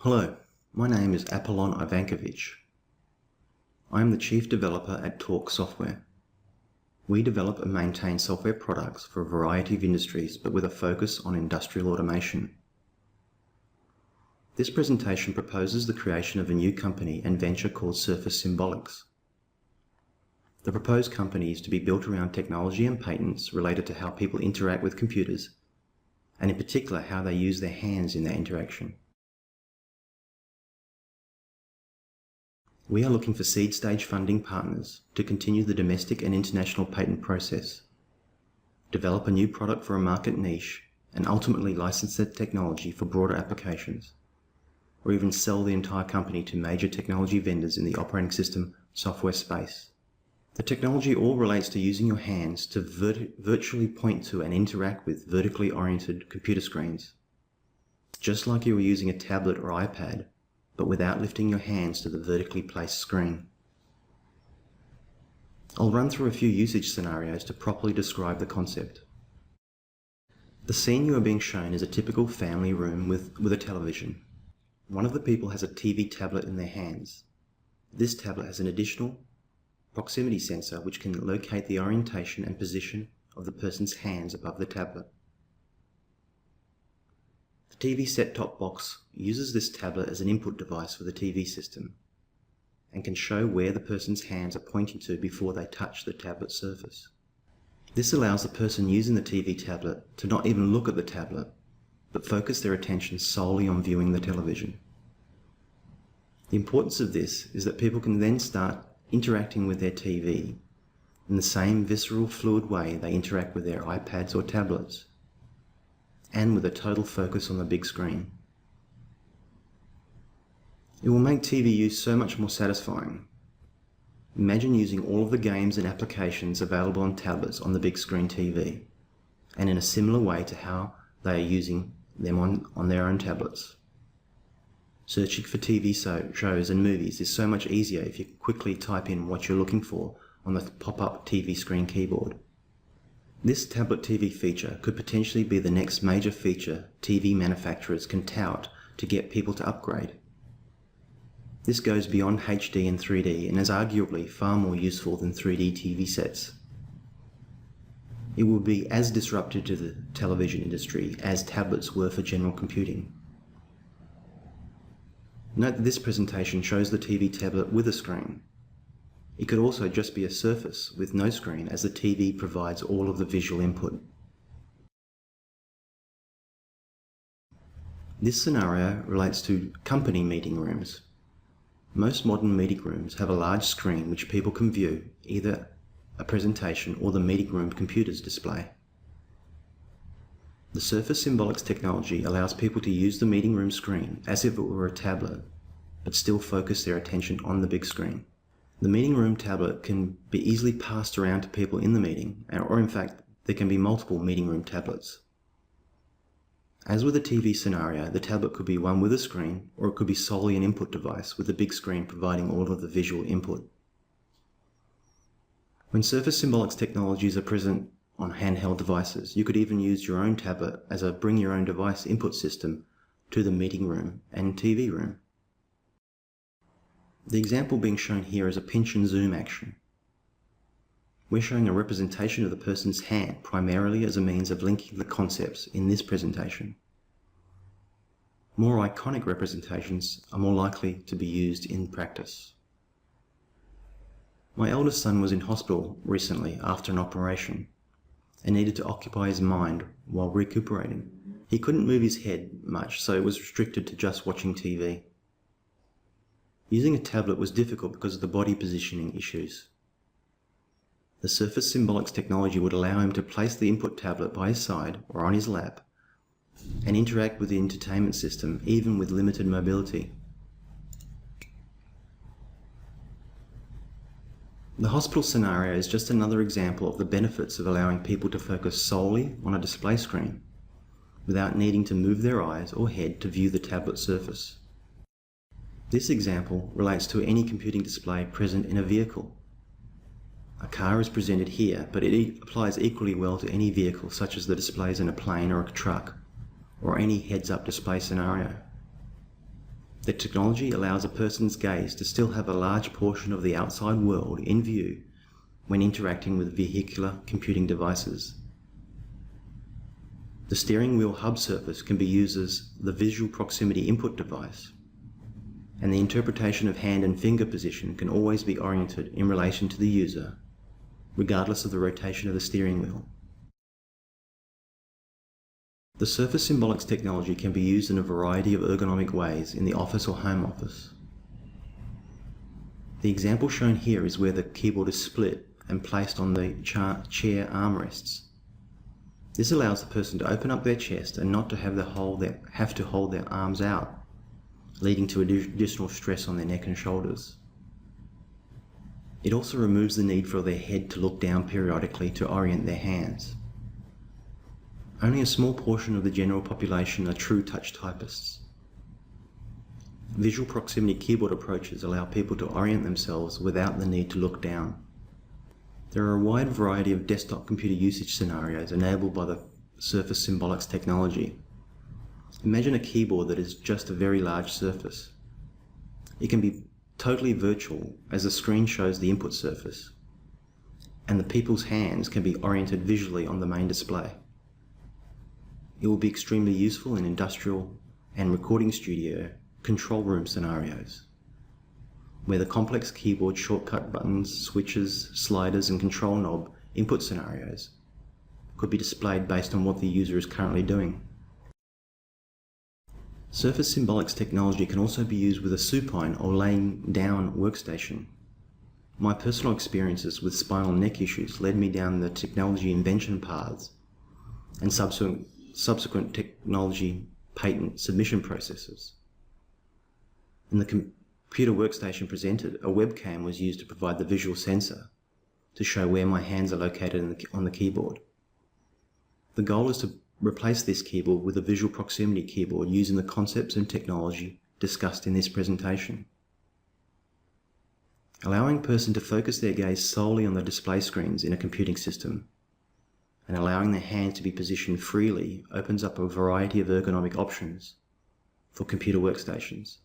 Hello, my name is Apollon Ivankovich. I am the Chief Developer at Talk Software. We develop and maintain software products for a variety of industries, but with a focus on industrial automation. This presentation proposes the creation of a new company and venture called Symbolics. The proposed company is to be built around technology and patents related to how people interact with computers, and in particular how they use their hands in that interaction. We are looking for seed stage funding partners to continue the domestic and international patent process, develop a new product for a market niche, and ultimately license that technology for broader applications, or even sell the entire company to major technology vendors in the operating system software space. The technology all relates to using your hands to virtually point to and interact with vertically oriented computer screens, just like you were using a tablet or iPad, but without lifting your hands to the vertically placed screen. I'll run through a few usage scenarios to properly describe the concept. The scene you are being shown is a typical family room with a television. One of the people has a TV tablet in their hands. This tablet has an additional proximity sensor which can locate the orientation and position of the person's hands above the tablet. The TV set-top box uses this tablet as an input device for the TV system and can show where the person's hands are pointing to before they touch the tablet surface. This allows the person using the TV tablet to not even look at the tablet, but focus their attention solely on viewing the television. The importance of this is that people can then start interacting with their TV in the same visceral, fluid way they interact with their iPads or tablets, and with a total focus on the big screen. It will make TV use so much more satisfying. Imagine using all of the games and applications available on tablets on the big screen TV, and in a similar way to how they are using them on their own tablets. Searching for TV shows and movies is so much easier if you quickly type in what you're looking for on the pop-up TV screen keyboard. This tablet TV feature could potentially be the next major feature TV manufacturers can tout to get people to upgrade. This goes beyond HD and 3D and is arguably far more useful than 3D TV sets. It will be as disruptive to the television industry as tablets were for general computing. Note that this presentation shows the TV tablet with a screen. It could also just be a surface with no screen, as the TV provides all of the visual input. This scenario relates to company meeting rooms. Most modern meeting rooms have a large screen which people can view, either a presentation or the meeting room computer's display. The Surface Symbolics technology allows people to use the meeting room screen as if it were a tablet, but still focus their attention on the big screen. The meeting room tablet can be easily passed around to people in the meeting, or in fact, there can be multiple meeting room tablets. As with the TV scenario, the tablet could be one with a screen, or it could be solely an input device with the big screen providing all of the visual input. When Surface Symbolics technologies are present on handheld devices, you could even use your own tablet as a bring your own device input system to the meeting room and TV room. The example being shown here is a pinch and zoom action. We're showing a representation of the person's hand primarily as a means of linking the concepts in this presentation. More iconic representations are more likely to be used in practice. My eldest son was in hospital recently after an operation and needed to occupy his mind while recuperating. He couldn't move his head much, so it was restricted to just watching TV. Using a tablet was difficult because of the body positioning issues. The Surface Symbolics technology would allow him to place the input tablet by his side or on his lap and interact with the entertainment system even with limited mobility. The hospital scenario is just another example of the benefits of allowing people to focus solely on a display screen without needing to move their eyes or head to view the tablet surface. This example relates to any computing display present in a vehicle. A car is presented here, but it applies equally well to any vehicle such as the displays in a plane or a truck, or any heads-up display scenario. The technology allows a person's gaze to still have a large portion of the outside world in view when interacting with vehicular computing devices. The steering wheel hub surface can be used as the visual proximity input device, and the interpretation of hand and finger position can always be oriented in relation to the user, regardless of the rotation of the steering wheel. The Surface Symbolics technology can be used in a variety of ergonomic ways in the office or home office. The example shown here is where the keyboard is split and placed on the chair armrests. This allows the person to open up their chest and not to have to hold their arms out, leading to additional stress on their neck and shoulders. It also removes the need for their head to look down periodically to orient their hands. Only a small portion of the general population are true touch typists. Visual proximity keyboard approaches allow people to orient themselves without the need to look down. There are a wide variety of desktop computer usage scenarios enabled by the Surface Symbolics technology. Imagine a keyboard that is just a very large surface. It can be totally virtual as the screen shows the input surface, and the people's hands can be oriented visually on the main display. It will be extremely useful in industrial and recording studio control room scenarios, where the complex keyboard shortcut buttons, switches, sliders and control knob input scenarios could be displayed based on what the user is currently doing. Surface Symbolics technology can also be used with a supine or laying down workstation. My personal experiences with spinal neck issues led me down the technology invention paths and subsequent technology patent submission processes. In the computer workstation presented, a webcam was used to provide the visual sensor to show where my hands are located on the keyboard. The goal is to replace this keyboard with a visual proximity keyboard using the concepts and technology discussed in this presentation. Allowing a person to focus their gaze solely on the display screens in a computing system and allowing their hands to be positioned freely opens up a variety of ergonomic options for computer workstations.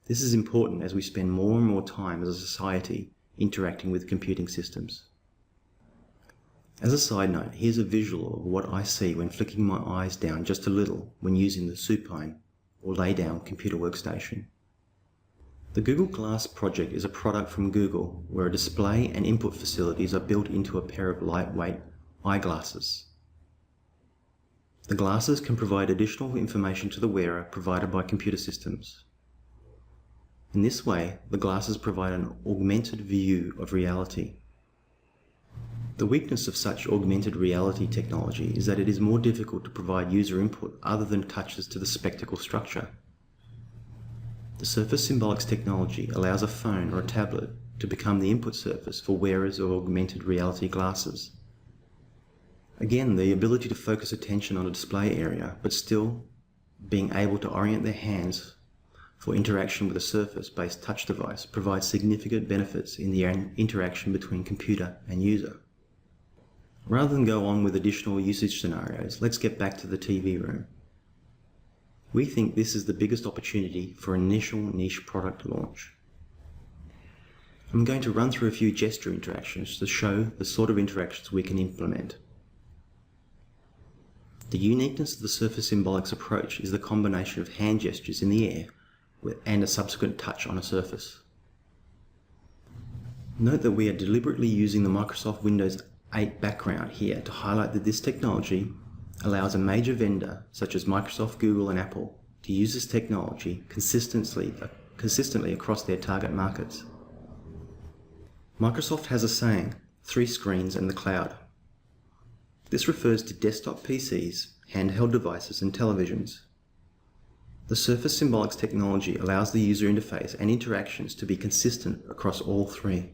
This is important as we spend more and more time as a society interacting with computing systems. As a side note, here's a visual of what I see when flicking my eyes down just a little when using the supine or lay down computer workstation. The Google Glass project is a product from Google where a display and input facilities are built into a pair of lightweight eyeglasses. The glasses can provide additional information to the wearer provided by computer systems. In this way, the glasses provide an augmented view of reality. The weakness of such augmented reality technology is that it is more difficult to provide user input other than touches to the spectacle structure. The Surface Symbolics technology allows a phone or a tablet to become the input surface for wearers of augmented reality glasses. Again, the ability to focus attention on a display area, but still being able to orient their hands for interaction with a surface-based touch device provides significant benefits in the interaction between computer and user. Rather than go on with additional usage scenarios, let's get back to the TV room. We think this is the biggest opportunity for initial niche product launch. I'm going to run through a few gesture interactions to show the sort of interactions we can implement. The uniqueness of the Surface Symbolics approach is the combination of hand gestures in the air and a subsequent touch on a surface. Note that we are deliberately using the Microsoft Windows 8 background here to highlight that this technology allows a major vendor such as Microsoft, Google and Apple to use this technology consistently across their target markets. Microsoft has a saying, 3 screens and the cloud. This refers to desktop PCs, handheld devices and televisions. The Surface Symbolics technology allows the user interface and interactions to be consistent across all 3.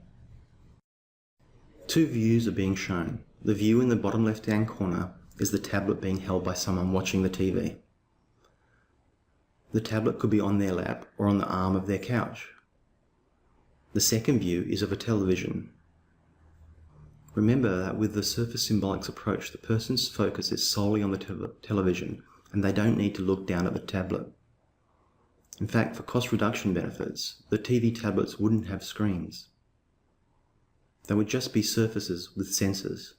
2 views are being shown. The view in the bottom left-hand corner is the tablet being held by someone watching the TV. The tablet could be on their lap or on the arm of their couch. The second view is of a television. Remember that with the Surface Symbolics approach, the person's focus is solely on the television and they don't need to look down at the tablet. In fact, for cost reduction benefits, the TV tablets wouldn't have screens. They would just be surfaces with sensors.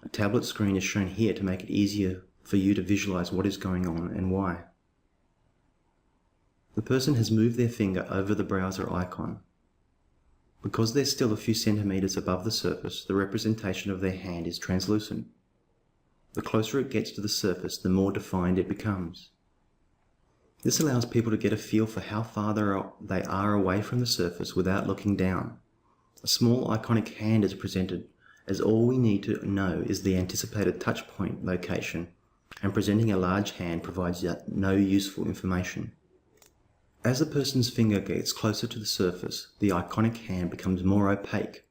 A tablet screen is shown here to make it easier for you to visualize what is going on and why. The person has moved their finger over the browser icon. Because they're still a few centimeters above the surface, the representation of their hand is translucent. The closer it gets to the surface, the more defined it becomes. This allows people to get a feel for how far they are away from the surface without looking down. A small iconic hand is presented as all we need to know is the anticipated touch point location, and presenting a large hand provides no useful information. As the person's finger gets closer to the surface, the iconic hand becomes more opaque,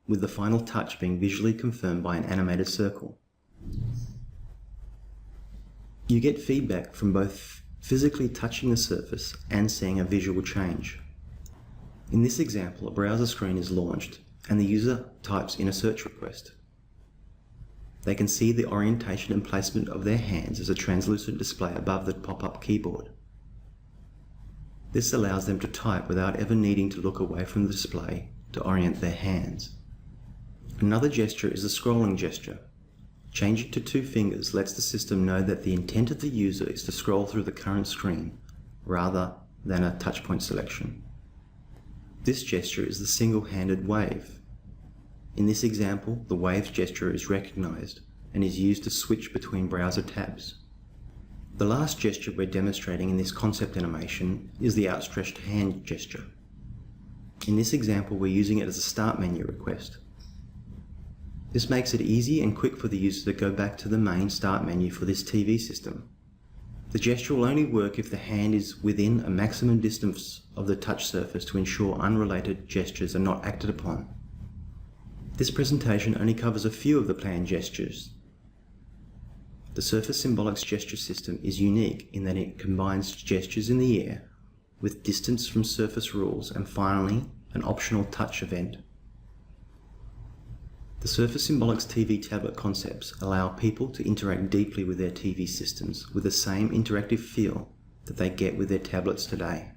with the final touch being visually confirmed by an animated circle. You get feedback from both physically touching the surface and seeing a visual change. In this example, a browser screen is launched and the user types in a search request. They can see the orientation and placement of their hands as a translucent display above the pop-up keyboard. This allows them to type without ever needing to look away from the display to orient their hands. Another gesture is the scrolling gesture. Changing to 2 fingers lets the system know that the intent of the user is to scroll through the current screen rather than a touchpoint selection. This gesture is the single-handed wave. In this example, the wave gesture is recognized and is used to switch between browser tabs. The last gesture we're demonstrating in this concept animation is the outstretched hand gesture. In this example, we're using it as a start menu request. This makes it easy and quick for the user to go back to the main start menu for this TV system. The gesture will only work if the hand is within a maximum distance of the touch surface to ensure unrelated gestures are not acted upon. This presentation only covers a few of the planned gestures. The Surface Symbolics gesture system is unique in that it combines gestures in the air with distance from surface rules and finally an optional touch event. The Surface Symbolics TV tablet concepts allow people to interact deeply with their TV systems with the same interactive feel that they get with their tablets today.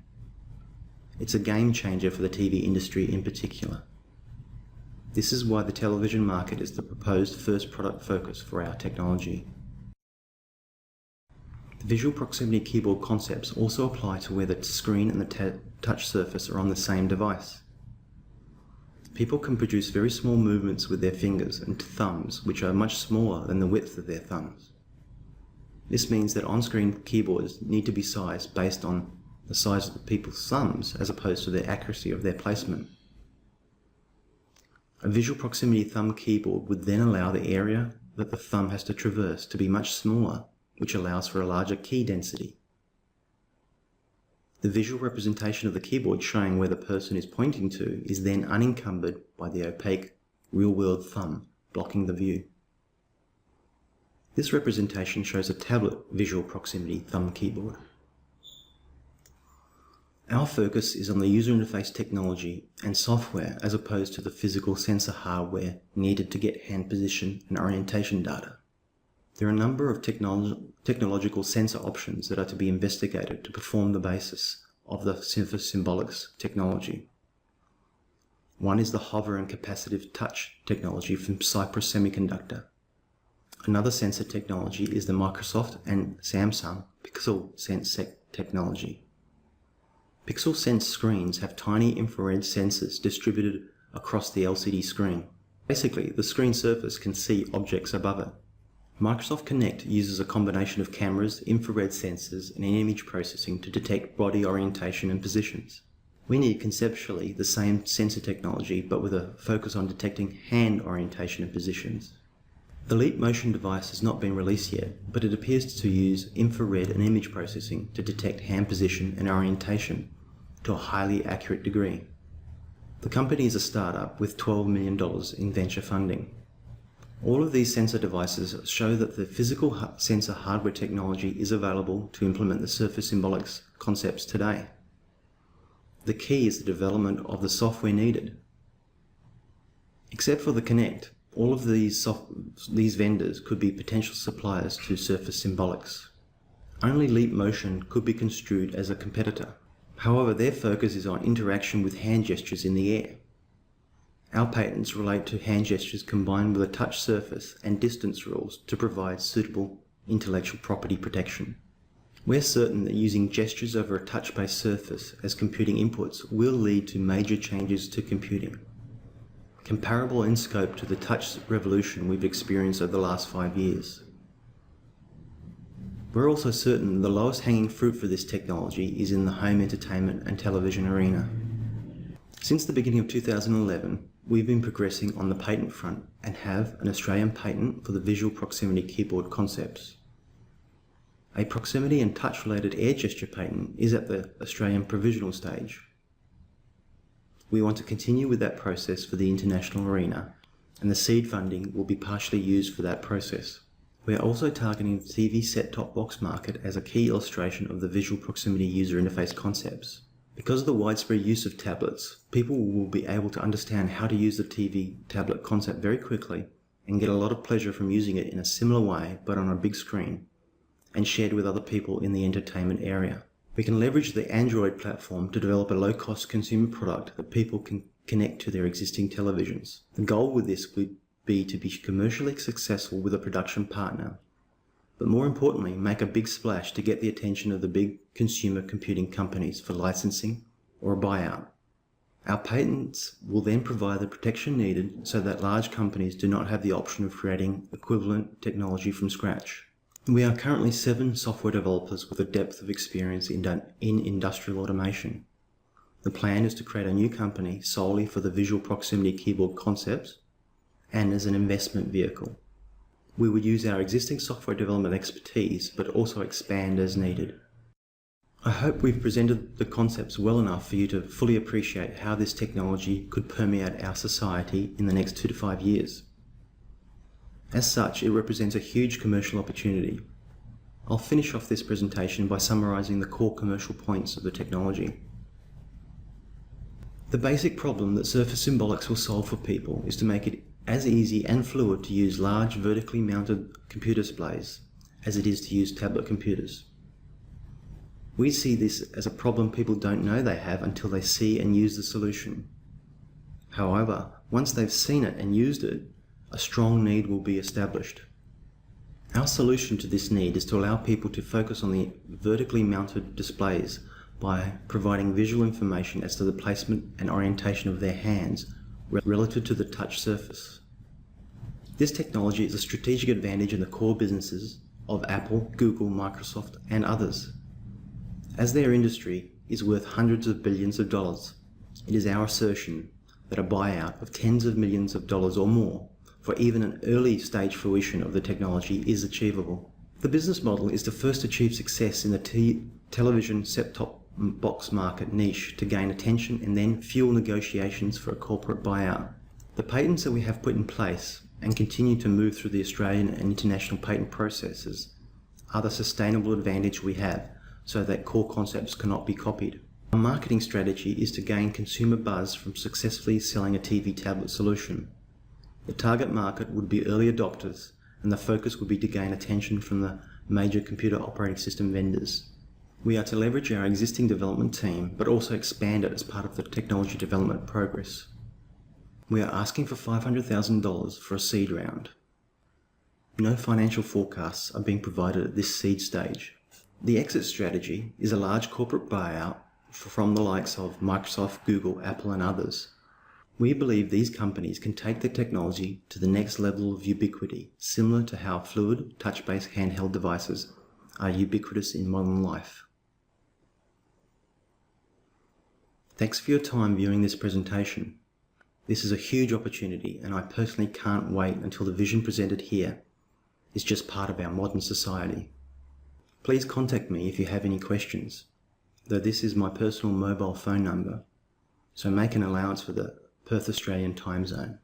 It's a game changer for the TV industry in particular. This is why the television market is the proposed first product focus for our technology. The visual proximity keyboard concepts also apply to where the screen and the touch surface are on the same device. People can produce very small movements with their fingers and thumbs, which are much smaller than the width of their thumbs. This means that on-screen keyboards need to be sized based on the size of the people's thumbs as opposed to the accuracy of their placement. A visual proximity thumb keyboard would then allow the area that the thumb has to traverse to be much smaller, which allows for a larger key density. The visual representation of the keyboard showing where the person is pointing to is then unencumbered by the opaque, real-world thumb blocking the view. This representation shows a tablet visual proximity thumb keyboard. Our focus is on the user interface technology and software as opposed to the physical sensor hardware needed to get hand position and orientation data. There are a number of technological sensor options that are to be investigated to perform the basis of the Surface Symbolics technology. One is the hover and capacitive touch technology from Cypress Semiconductor. Another sensor technology is the Microsoft and Samsung Pixel Sense technology. Pixel Sense screens have tiny infrared sensors distributed across the LCD screen. Basically, the screen surface can see objects above it. Microsoft Kinect uses a combination of cameras, infrared sensors, and image processing to detect body orientation and positions. We need conceptually the same sensor technology, but with a focus on detecting hand orientation and positions. The Leap Motion device has not been released yet, but it appears to use infrared and image processing to detect hand position and orientation to a highly accurate degree. The company is a startup with $12 million in venture funding. All of these sensor devices show that the physical sensor hardware technology is available to implement the Surface Symbolics concepts today. The key is the development of the software needed. Except for the Kinect, all of these vendors could be potential suppliers to Surface Symbolics. Only Leap Motion could be construed as a competitor. However, their focus is on interaction with hand gestures in the air. Our patents relate to hand gestures combined with a touch surface and distance rules to provide suitable intellectual property protection. We're certain that using gestures over a touch-based surface as computing inputs will lead to major changes to computing, comparable in scope to the touch revolution we've experienced over the last 5 years. We're also certain the lowest hanging fruit for this technology is in the home entertainment and television arena. Since the beginning of 2011, we've been progressing on the patent front and have an Australian patent for the visual proximity keyboard concepts. A proximity and touch-related air gesture patent is at the Australian provisional stage. We want to continue with that process for the international arena, and the seed funding will be partially used for that process. We are also targeting the TV set-top box market as a key illustration of the visual proximity user interface concepts. Because of the widespread use of tablets, people will be able to understand how to use the TV tablet concept very quickly and get a lot of pleasure from using it in a similar way but on a big screen and shared with other people in the entertainment area. We can leverage the Android platform to develop a low-cost consumer product that people can connect to their existing televisions. The goal with this would be to be commercially successful with a production partner, but more importantly, make a big splash to get the attention of the big consumer computing companies for licensing or a buyout. Our patents will then provide the protection needed so that large companies do not have the option of creating equivalent technology from scratch. We are currently 7 software developers with a depth of experience in industrial automation. The plan is to create a new company solely for the visual proximity keyboard concepts and as an investment vehicle. We would use our existing software development expertise, but also expand as needed. I hope we've presented the concepts well enough for you to fully appreciate how this technology could permeate our society in the next 2 to 5 years. As such, it represents a huge commercial opportunity. I'll finish off this presentation by summarizing the core commercial points of the technology. The basic problem that Surface Symbolics will solve for people is to make it as easy and fluid to use large vertically mounted computer displays as it is to use tablet computers. We see this as a problem people don't know they have until they see and use the solution. However, once they've seen it and used it, a strong need will be established. Our solution to this need is to allow people to focus on the vertically mounted displays by providing visual information as to the placement and orientation of their hands relative to the touch surface. This technology is a strategic advantage in the core businesses of Apple, Google, Microsoft, and others. As their industry is worth hundreds of billions of dollars, it is our assertion that a buyout of tens of millions of dollars or more for even an early stage fruition of the technology is achievable. The business model is to first achieve success in the television set-top box market niche to gain attention and then fuel negotiations for a corporate buyout. The patents that we have put in place and continue to move through the Australian and international patent processes are the sustainable advantage we have so that core concepts cannot be copied. Our marketing strategy is to gain consumer buzz from successfully selling a TV tablet solution. The target market would be early adopters, and the focus would be to gain attention from the major computer operating system vendors. We are to leverage our existing development team, but also expand it as part of the technology development progress. We are asking for $500,000 for a seed round. No financial forecasts are being provided at this seed stage. The exit strategy is a large corporate buyout from the likes of Microsoft, Google, Apple, and others. We believe these companies can take the technology to the next level of ubiquity, similar to how fluid, touch-based handheld devices are ubiquitous in modern life. Thanks for your time viewing this presentation. This is a huge opportunity, and I personally can't wait until the vision presented here is just part of our modern society. Please contact me if you have any questions, though this is my personal mobile phone number, so make an allowance for the Perth Australian time zone.